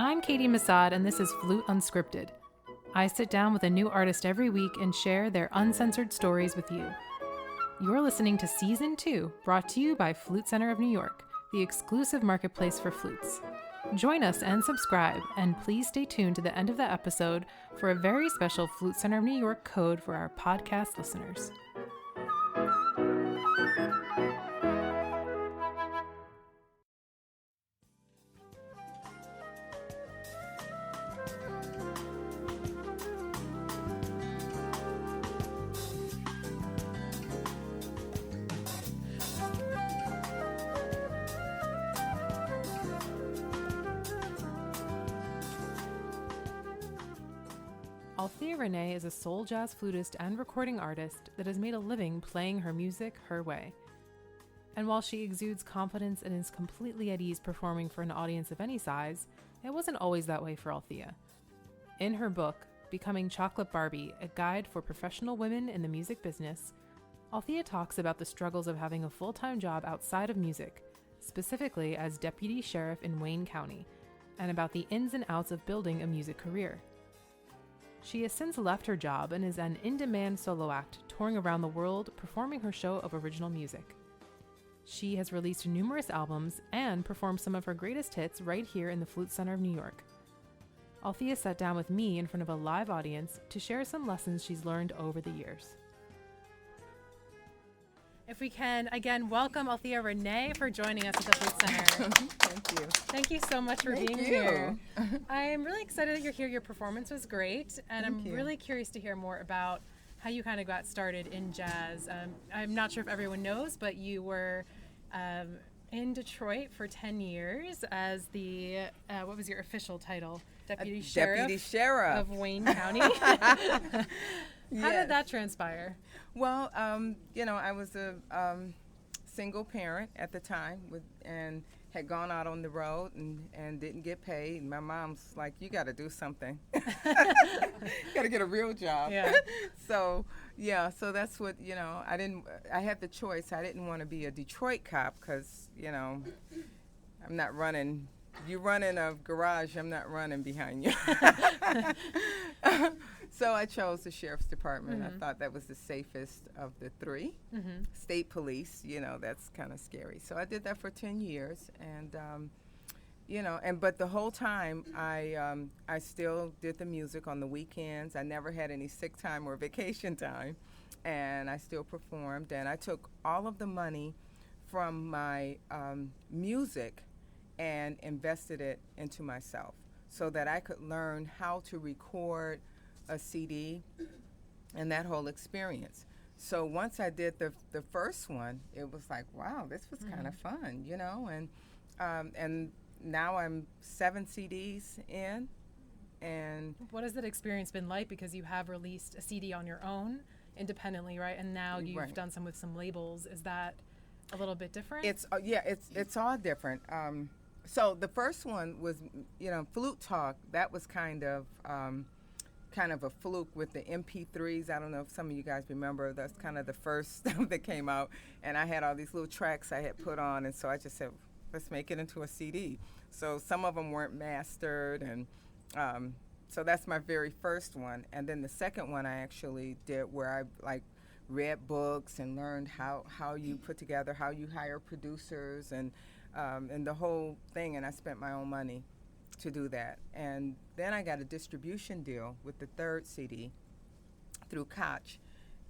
I'm Caity Massoud, and this is Flute Unscripted. I sit down with a new artist every week and share their uncensored stories with you. You're listening to Season 2, brought to you by Flute Center of New York, the exclusive marketplace for flutes. Join us and subscribe, and please stay tuned to the end of the episode for a very special Flute Center of New York code for our podcast listeners. Althea Rene is a soul jazz flutist and recording artist that has made a living playing her music her way. And while she exudes confidence and is completely at ease performing for an audience of any size, it wasn't always that way for Althea. In her book, Becoming Chocolate Barbie, a guide for professional women in the music business, Althea talks about the struggles of having a full-time job outside of music, specifically as deputy sheriff in Wayne County, and about the ins and outs of building a music career. She has since left her job and is an in-demand solo act touring around the world performing her show of original music. She has released numerous albums and performed some of her greatest hits right here in the Flute Center of New York. Althea sat down with me in front of a live audience to share some lessons she's learned over the years. If we can, again, welcome Althea Rene for joining us at the Flute Center. Thank you. Thank you so much for being here. I am really excited that you're here. Your performance was great, and I'm really curious to hear more about how you kind of got started in jazz. I'm not sure if everyone knows, but you were in Detroit for 10 years as the, what was your official title? Deputy Sheriff of Wayne County. How did that transpire? Well, I was a single parent at the time and had gone out on the road and didn't get paid. My mom's like, you got to do something. Got to get a real job. Yeah. So that's what, I had the choice. I didn't want to be a Detroit cop because, I'm not running. You run in a garage, I'm not running behind you. So I chose the sheriff's department. I thought that was the safest of the three. State police, that's kind of scary. So I did that for 10 years, and but the whole time I still did the music on the weekends. I never had any sick time or vacation time, and I still performed. And I took all of the money from my music and invested it into myself so that I could learn how to record a CD and that whole experience. So once I did the first one, it was like, wow, this was kind of fun, and now I'm 7 CDs in. And what has that experience been like? Because you have released a CD on your own independently, right? And now you've done some with some labels. Is that a little bit different? It's all different. So the first one was, Flute Talk. That was kind of a fluke with the MP3s. I don't know if some of you guys remember. That's kind of the first stuff that came out. And I had all these little tracks I had put on. And so I just said, let's make it into a CD. So some of them weren't mastered. And so that's my very first one. And then the second one I actually did where I read books and learned how you put together, how you hire producers and the whole thing. And I spent my own money to do that. And then I got a distribution deal with the third CD through Koch.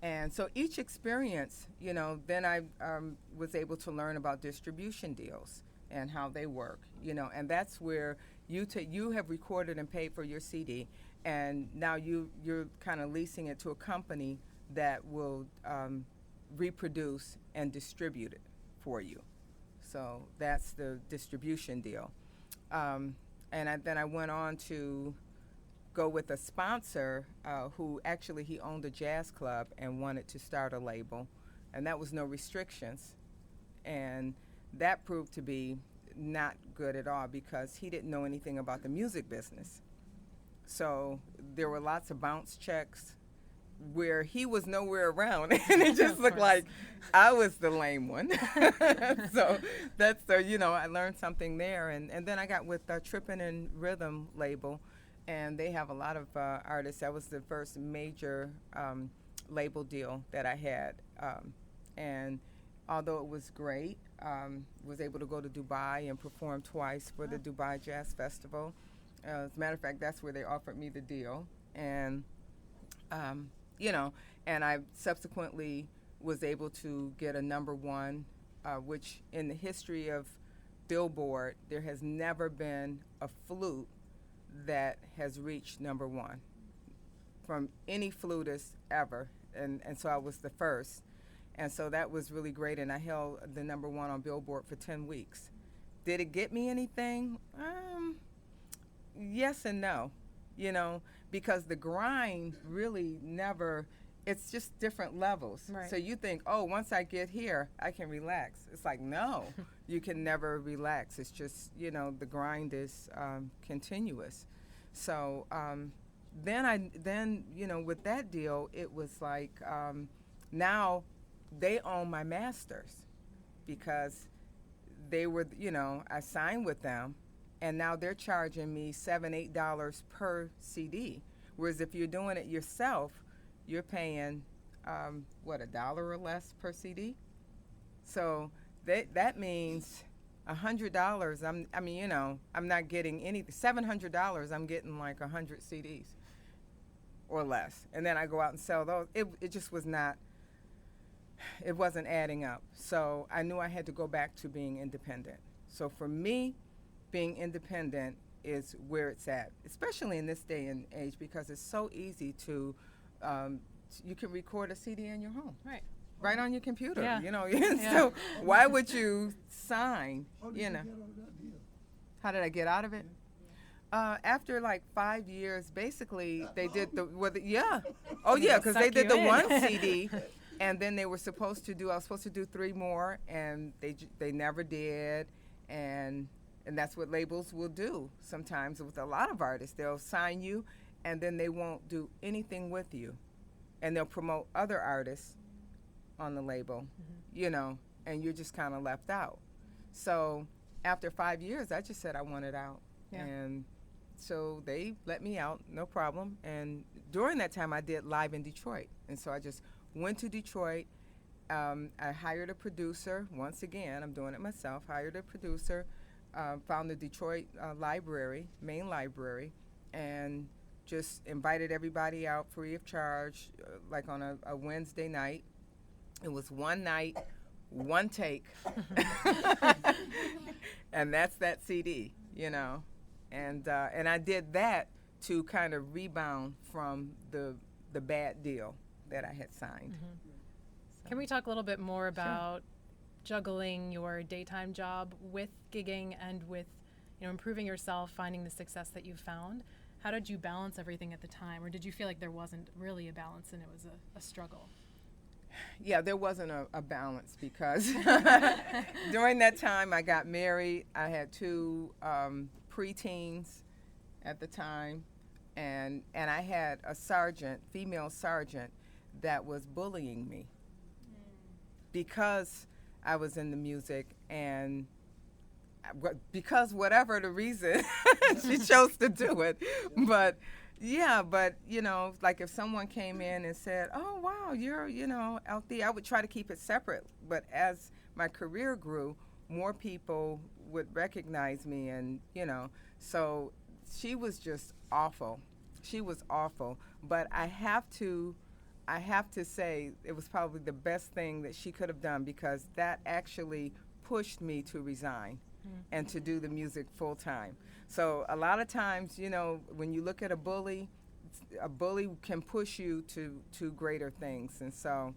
And so each experience, then I was able to learn about distribution deals and how they work, and that's where you have recorded and paid for your CD, and now you're kind of leasing it to a company that will reproduce and distribute it for you. So that's the distribution deal. And then I went on to go with a sponsor who actually he owned a jazz club and wanted to start a label, and that was no restrictions. And that proved to be not good at all because he didn't know anything about the music business. So there were lots of bounce checks where he was nowhere around, and it just looked like I was the lame one. So that's I learned something there, and then I got with Trippin' and Rhythm label, and they have a lot of artists. That was the first major label deal that I had, and although it was great, was able to go to Dubai and perform twice for the Dubai Jazz Festival. As a matter of fact, that's where they offered me the deal, and and I subsequently was able to get a #1, which in the history of Billboard, there has never been a flute that has reached #1 from any flutist ever, and so I was the first. And so that was really great, and I held the #1 on Billboard for 10 weeks. Did it get me anything? Yes and no, because the grind really never, it's just different levels. Right. So you think, oh, once I get here, I can relax. It's like, no, you can never relax. It's just, the grind is continuous. So then, with that deal, it was like now they own my masters because they were, I signed with them, and now they're charging me $7, $8 per CD. Whereas if you're doing it yourself, you're paying, $1 or less per CD? So that means $100. I'm not getting anything. $700, I'm getting like 100 CDs or less. And then I go out and sell those. It just was not, it wasn't adding up. So I knew I had to go back to being independent. So for me, being independent is where it's at, especially in this day and age, because it's so easy to, you can record a CD in your home. Right on your computer, Yeah. So why would you sign, How did you get out of that deal? How did I get out of it? After like 5 years, basically, they did because they did the one CD, and then they were supposed to do, I was supposed to do 3 more, and they never did, and that's what labels will do sometimes with a lot of artists. They'll sign you, and then they won't do anything with you, and they'll promote other artists on the label, and you're just kind of left out. So after 5 years, I just said I wanted out, and so they let me out, no problem. And during that time, I did live in Detroit, and so I just went to Detroit. I hired a producer. Once again, I'm doing it myself. Hired a producer, found the Detroit main library, and just invited everybody out free of charge, like on a Wednesday night. It was one night, one take, and that's that CD, And I did that to kind of rebound from the bad deal that I had signed. Mm-hmm. So. Can we talk a little bit more about juggling your daytime job with gigging and with, improving yourself, finding the success that you found? How did you balance everything at the time, or did you feel like there wasn't really a balance and it was a struggle? Yeah, there wasn't a balance because during that time I got married. I had 2 preteens at the time, and I had a female sergeant, that was bullying me because I was in the music, and because whatever the reason, she chose to do it. But like if someone came in and said, oh, wow, you're, Althea, I would try to keep it separate. But as my career grew, more people would recognize me, and, so she was just awful. She was awful. But I have to say it was probably the best thing that she could have done, because that actually pushed me to resign and to do the music full time. So a lot of times, when you look at a bully can push you to greater things. And so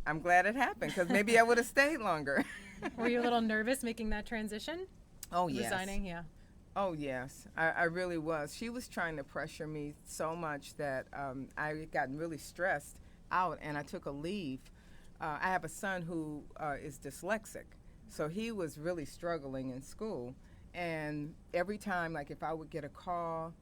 I'm glad it happened, because maybe I would have stayed longer. Were you a little nervous making that transition? Oh, yes. Resigning, yeah. Oh, yes. I really was. She was trying to pressure me so much that I got really stressed out, and I took a leave. I have a son who is dyslexic, so he was really struggling in school. And every time, like if I would get a call,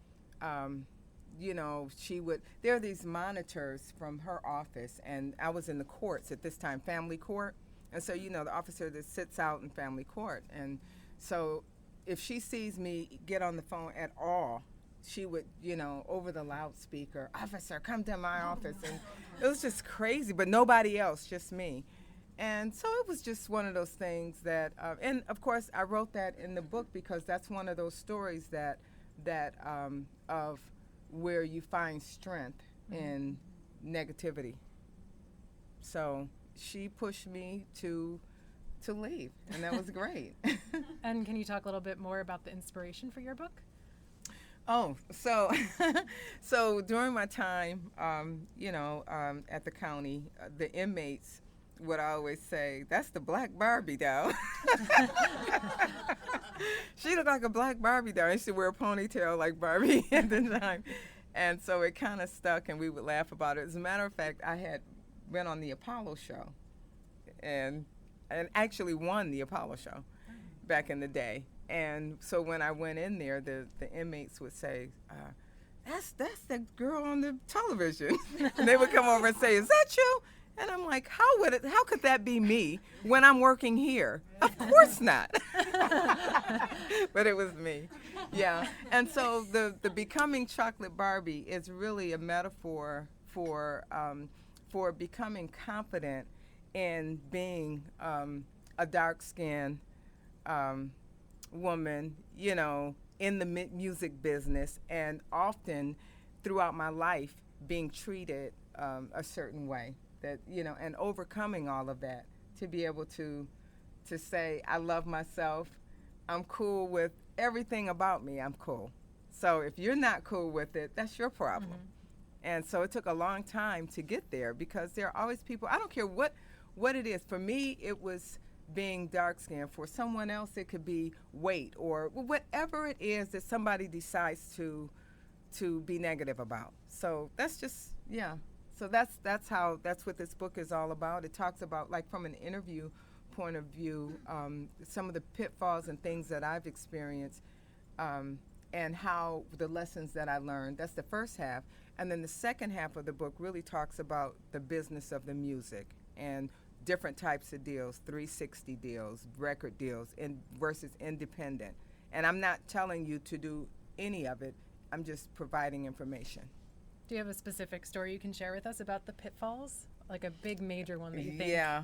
there are these monitors from her office, and I was in the courts at this time, family court. And so, the officer that sits out in family court. And so if she sees me get on the phone at all, she would, over the loudspeaker, "Officer, come to my office." And it was just crazy, but nobody else, just me. And so it was just one of those things that, and of course I wrote that in the book because that's one of those stories that of where you find strength in negativity. So she pushed me to leave, and that was great. And can you talk a little bit more about the inspiration for your book? Oh, so so during my time, at the county, the inmates would always say, "That's the Black Barbie doll." She looked like a Black Barbie doll. And she wear a ponytail like Barbie at the time. And so it kind of stuck, and we would laugh about it. As a matter of fact, I had went on the Apollo show and actually won the Apollo show back in the day. And so when I went in there, the inmates would say, that's the girl on the television. And they would come over and say, "Is that you?" And I'm like, how could that be me when I'm working here? Of course not. But it was me. Yeah. And so the becoming Chocolate Barbie is really a metaphor for becoming confident in being a dark-skinned woman, in the music business, and often throughout my life being treated a certain way. That, and overcoming all of that to be able to say, I love myself, I'm cool with everything about me, I'm cool. So if you're not cool with it, that's your problem. Mm-hmm. And so it took a long time to get there because there are always people, I don't care what it is. For me, it was being dark-skinned. For someone else, it could be weight or whatever it is that somebody decides to be negative about. So that's just, yeah. So that's what this book is all about. It talks about, like, from an interview point of view, some of the pitfalls and things that I've experienced, and how the lessons that I learned. That's the first half. And then the second half of the book really talks about the business of the music and different types of deals, 360 deals, record deals, versus independent. And I'm not telling you to do any of it. I'm just providing information. Do you have a specific story you can share with us about the pitfalls? Like a big major one that you think? Yeah.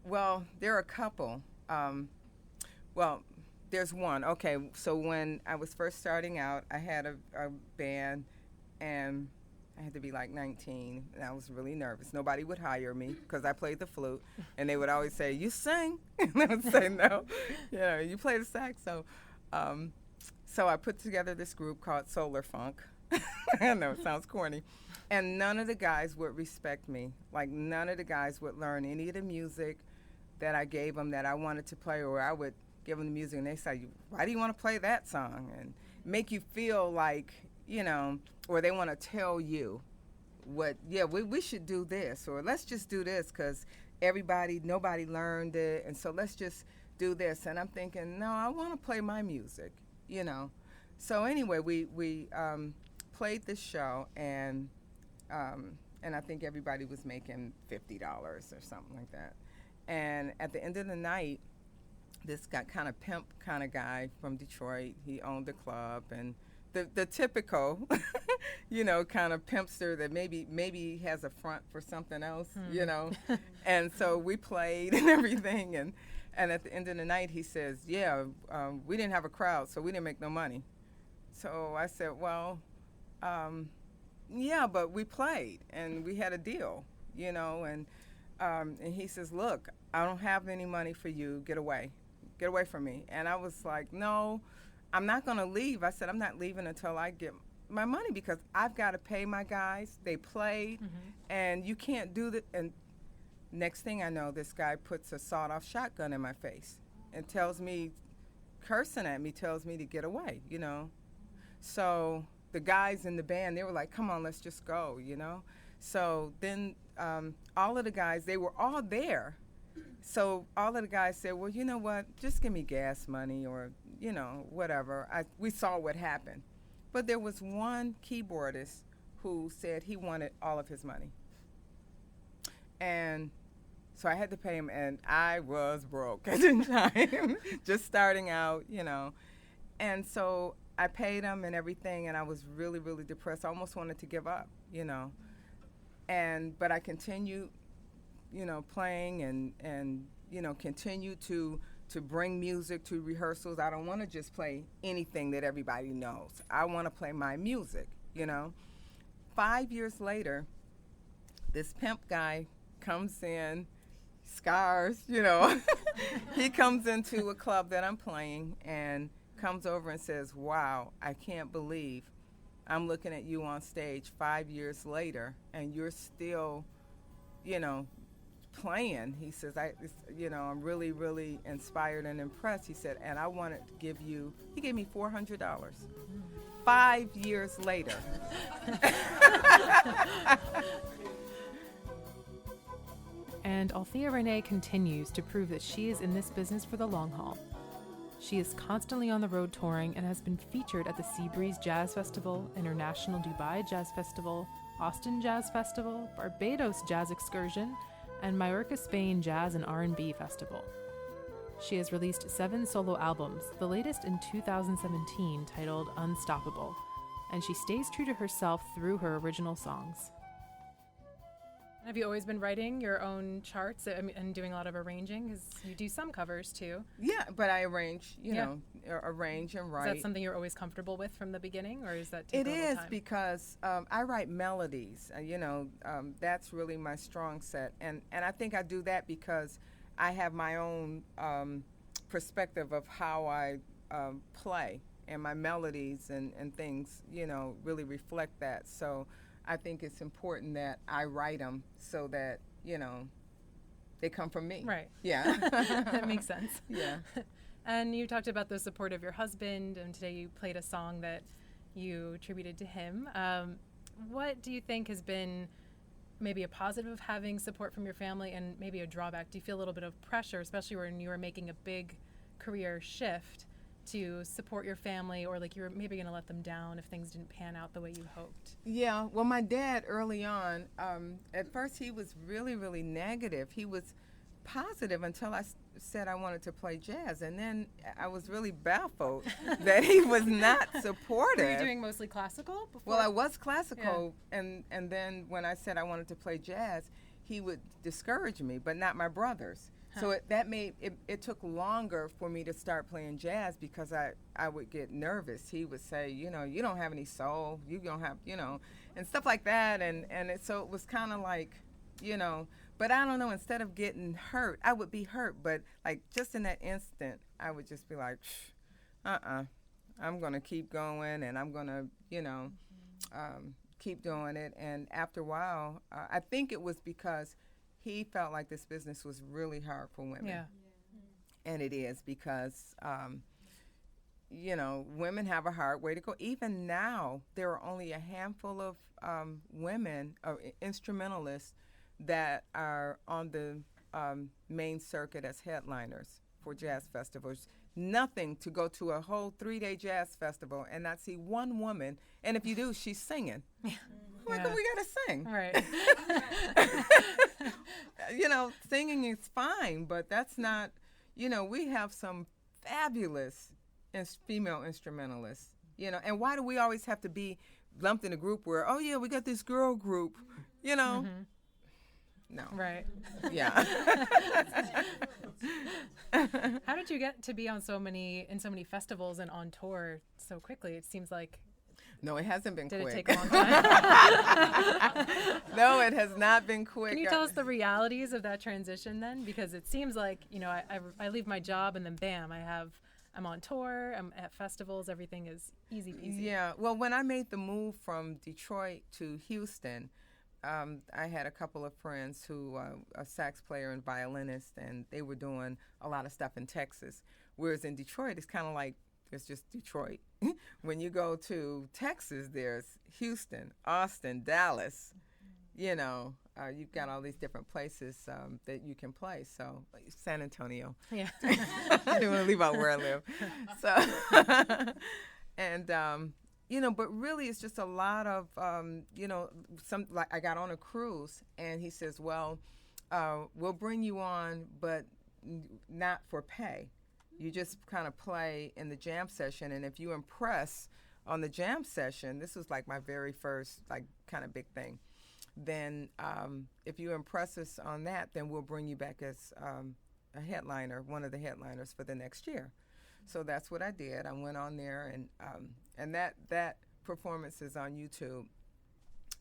Well, there are a couple. There's one. Okay, so when I was first starting out, I had a band, and I had to be like 19, and I was really nervous. Nobody would hire me because I played the flute, and they would always say, "You sing?" And I would say, "No, you play the sax." So I put together this group called Solar Funk. I know, it sounds corny. And none of the guys would respect me. Like, none of the guys would learn any of the music that I gave them that I wanted to play, or I would give them the music, and they say, "Why do you want to play that song?" And make you feel like, or they want to tell you we should do this, or let's just do this because nobody learned it, and so let's just do this. And I'm thinking, no, I want to play my music, So anyway, we played this show, and I think everybody was making $50 or something like that. And at the end of the night, this guy, kind of pimp kind of guy from Detroit, he owned a club, and the typical, kind of pimpster that maybe has a front for something else, And so we played and everything, and at the end of the night, he says, we didn't have a crowd, so we didn't make no money. So I said, well, but we played, and we had a deal, and he says, "Look, I don't have any money for you. Get away from me." And I was like, "No, I'm not going to leave." I said, "I'm not leaving until I get my money because I've got to pay my guys. They played, and you can't do that." And next thing I know, this guy puts a sawed-off shotgun in my face and tells me, cursing at me, tells me to get away, So the guys in the band, they were like, "Come on, let's just go," So then all of the guys, they were all there. So all of the guys said, "Well, you know what, just give me gas money or, whatever." We saw what happened. But there was one keyboardist who said he wanted all of his money. And so I had to pay him, and I was broke at the time, just starting out, you know. And so I paid him and everything, and I was really, really depressed. I almost wanted to give up, you know. But I continued, you know, playing and you know, continued to bring music to rehearsals. I don't want to just play anything that everybody knows. I want to play my music, you know. 5 years later, this pimp guy comes in, scars, you know. He comes into a club that I'm playing and comes over and says, "Wow, I can't believe I'm looking at you on stage 5 years later and you're still, you know, playing." He says, I'm really, really inspired and impressed. He said, and I wanted to give you, he gave me $400. 5 years later. And Althea Rene continues to prove that she is in this business for the long haul. She is constantly on the road touring and has been featured at the Seabreeze Jazz Festival, International Dubai Jazz Festival, Austin Jazz Festival, Barbados Jazz Excursion, and Mallorca, Spain Jazz and R&B Festival. She has released 7 solo albums, the latest in 2017 titled Unstoppable, and she stays true to herself through her original songs. Have you always been writing your own charts and doing a lot of arranging? Because you do some covers too. Yeah, but I arrange, arrange and write. Is that something you're always comfortable with from the beginning, or is that take It a little is time? because I write melodies. That's really my strong set, and I think I do that because I have my own perspective of how I play, and my melodies and things, you know, really reflect that. So I think it's important that I write them so that, you know, they come from me. Right. Yeah. That makes sense. Yeah. And you talked about the support of your husband, and today you played a song that you attributed to him. What do you think has been maybe a positive of having support from your family and maybe a drawback? Do you feel a little bit of pressure, especially when you were making a big career shift, to support your family, or like you're maybe going to let them down if things didn't pan out the way you hoped? Yeah, well, my dad early on, at first he was really, really negative. He was positive until I said I wanted to play jazz, and then I was really baffled that he was not supportive. Were you doing mostly classical before? Well, I was classical, and then when I said I wanted to play jazz, he would discourage me, but not my brothers. So it took longer for me to start playing jazz because I would get nervous. He would say, you know, you don't have any soul, you don't have, you know, and stuff like that. So it was kind of like, you know, but I don't know, instead of getting hurt, I would be hurt. But like just in that instant, I would just be like, I'm going to keep going, and I'm going to, you know, keep doing it. And after a while, I think it was because he felt like this business was really hard for women. Yeah. And it is because, you know, women have a hard way to go. Even now, there are only a handful of women, instrumentalists, that are on the main circuit as headliners for jazz festivals. Nothing to go to a whole 3-day jazz festival and not see one woman. And if you do, she's singing. Like, we gotta sing. Right. You know, singing is fine, but that's not, you know, we have some fabulous female instrumentalists, you know, and why do we always have to be lumped in a group where, oh yeah, we got this girl group, you know? Mm-hmm. No. Right. Yeah. How did you get to be in so many festivals and on tour so quickly? It seems like. No, it hasn't been quick. Did it take a long time? No, it has not been quick. Can you tell us the realities of that transition then? Because it seems like, you know, I leave my job and then bam, I'm on tour, I'm at festivals, everything is easy peasy. Yeah, well, when I made the move from Detroit to Houston, I had a couple of friends who a sax player and violinist, and they were doing a lot of stuff in Texas. Whereas in Detroit, it's kind of like, it's just Detroit. When you go to Texas, there's Houston, Austin, Dallas. You know, you've got all these different places that you can play. So, like San Antonio. Yeah. I didn't want to leave out where I live. So, and but really it's just a lot of, some, like I got on a cruise and he says, well, we'll bring you on, but not for pay. You just kind of play in the jam session, and if you impress on the jam session, this was like my very first like kind of big thing, then if you impress us on that, then we'll bring you back as a headliner, one of the headliners for the next year. So that's what I did. I went on there, and that performance is on YouTube.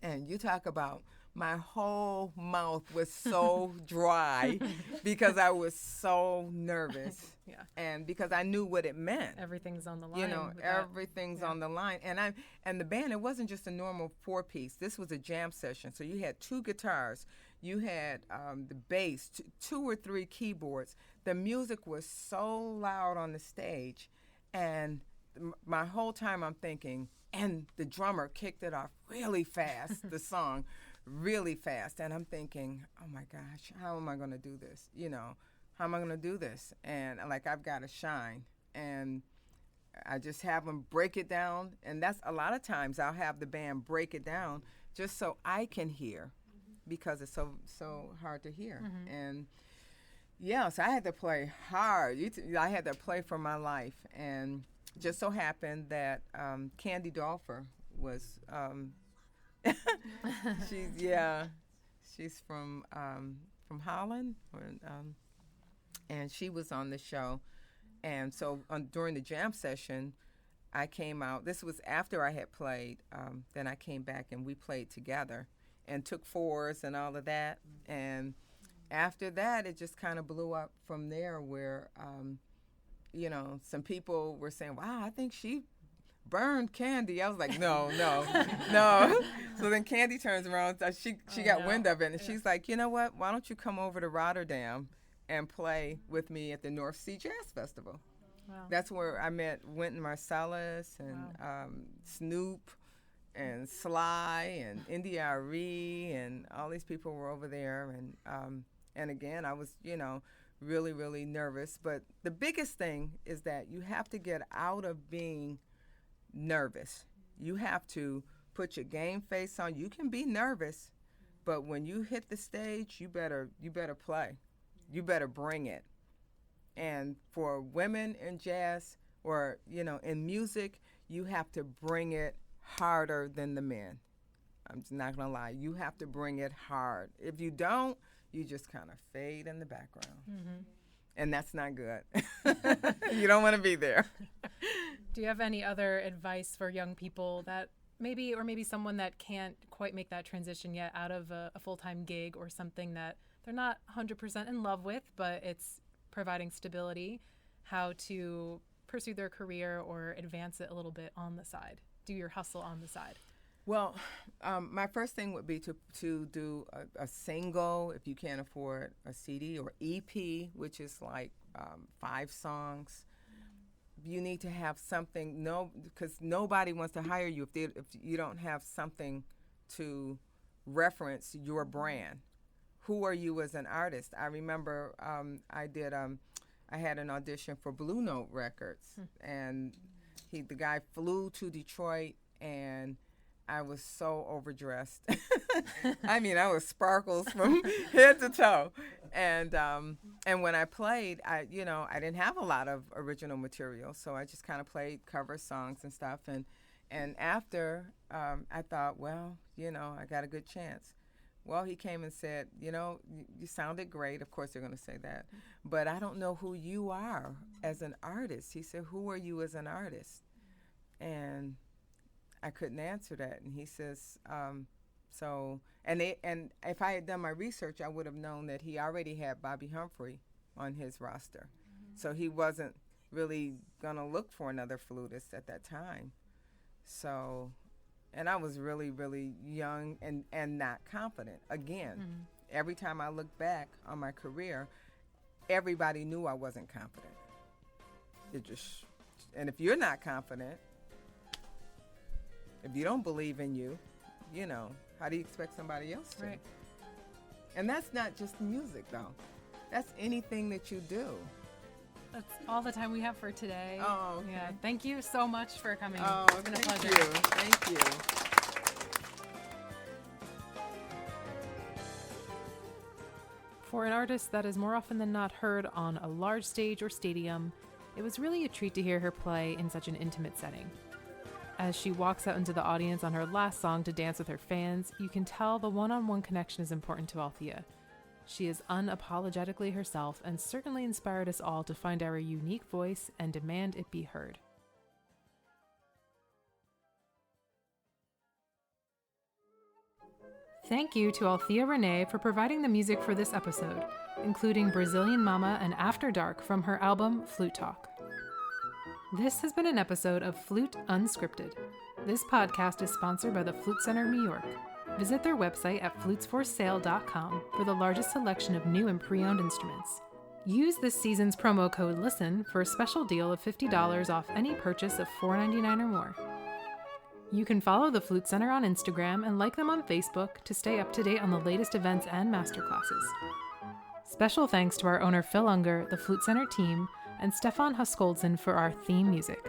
And you talk about my whole mouth was so dry because I was so nervous. Yeah. And because I knew what it meant. Everything's on the line. Everything's on the line. And the band, it wasn't just a normal 4-piece. This was a jam session. So you had 2 guitars. You had the bass, 2 or 3 keyboards. The music was so loud on the stage. And my whole time I'm thinking, and the drummer kicked it off really fast, the song, really fast. And I'm thinking, oh my gosh, how am I going to do this? How am I going to do this? And like, I've got to shine. And I just have them break it down. And that's a lot of times I'll have the band break it down just so I can hear, because it's so hard to hear. And yeah, so I had to play hard. I had to play for my life. And just so happened that Candy Dolfer was, she's from Holland, and she was on the show. And so during the jam session, I came out. This was after I had played. Then I came back and we played together and took 4s and all of that. And after that, it just kind of blew up from there, where some people were saying, wow, I think she burned Candy. I was like, no. So then Candy turns around. She got wind of it, and she's like, you know what? Why don't you come over to Rotterdam and play with me at the North Sea Jazz Festival? Wow. That's where I met Wynton Marsalis and Snoop and Sly and India Arie, and all these people were over there. And again, I was, really, really nervous. But the biggest thing is that you have to get out of being nervous. You have to put your game face on. You can be nervous, but when you hit the stage, you better play. You better bring it. And for women in jazz, or in music, you have to bring it harder than the men. I'm just not gonna lie. You have to bring it hard. If you don't, you just kind of fade in the background. And that's not good. You don't want to be there. Do you have any other advice for young people that maybe someone that can't quite make that transition yet out of a full-time gig, or something that they're not 100% in love with, but it's providing stability, how to pursue their career or advance it a little bit on the side, do your hustle on the side? Well, my first thing would be to do a single, if you can't afford a CD, or EP, which is like 5 songs. You need to have something, because nobody wants to hire you if you don't have something to reference your brand. Who are you as an artist? I remember I had an audition for Blue Note Records, and the guy flew to Detroit, and I was so overdressed. I mean, I was sparkles from head to toe. And when I played, I didn't have a lot of original material, so I just kind of played cover songs and stuff. And after, I thought, well, I got a good chance. Well, he came and said, you sounded great. Of course, they're going to say that. But I don't know who you are as an artist. He said, who are you as an artist? And I couldn't answer that. And he says, and if I had done my research, I would have known that he already had Bobby Humphrey on his roster. So he wasn't really going to look for another flutist at that time. So, and I was really, really young and not confident. Again, every time I look back on my career, everybody knew I wasn't confident. And if you're not confident, if you don't believe in you, how do you expect somebody else to? Right. And that's not just music, though. That's anything that you do. That's all the time we have for today. Oh, okay. Yeah. Thank you so much for coming. Oh, It's been a pleasure. Thank you. For an artist that is more often than not heard on a large stage or stadium, it was really a treat to hear her play in such an intimate setting. As she walks out into the audience on her last song to dance with her fans, you can tell the one-on-one connection is important to Althea. She is unapologetically herself and certainly inspired us all to find our unique voice and demand it be heard. Thank you to Althea Rene for providing the music for this episode, including Brazilian Mama and After Dark from her album Flute Talk. This has been an episode of Flute Unscripted. This podcast is sponsored by the Flute Center New York. Visit their website at flutesforsale.com for the largest selection of new and pre-owned instruments. Use this season's promo code LISTEN for a special deal of $50 off any purchase of $4.99 or more. You can follow the Flute Center on Instagram and like them on Facebook to stay up to date on the latest events and masterclasses. Special thanks to our owner Phil Unger, the Flute Center team, and Stefan Huskoldson for our theme music.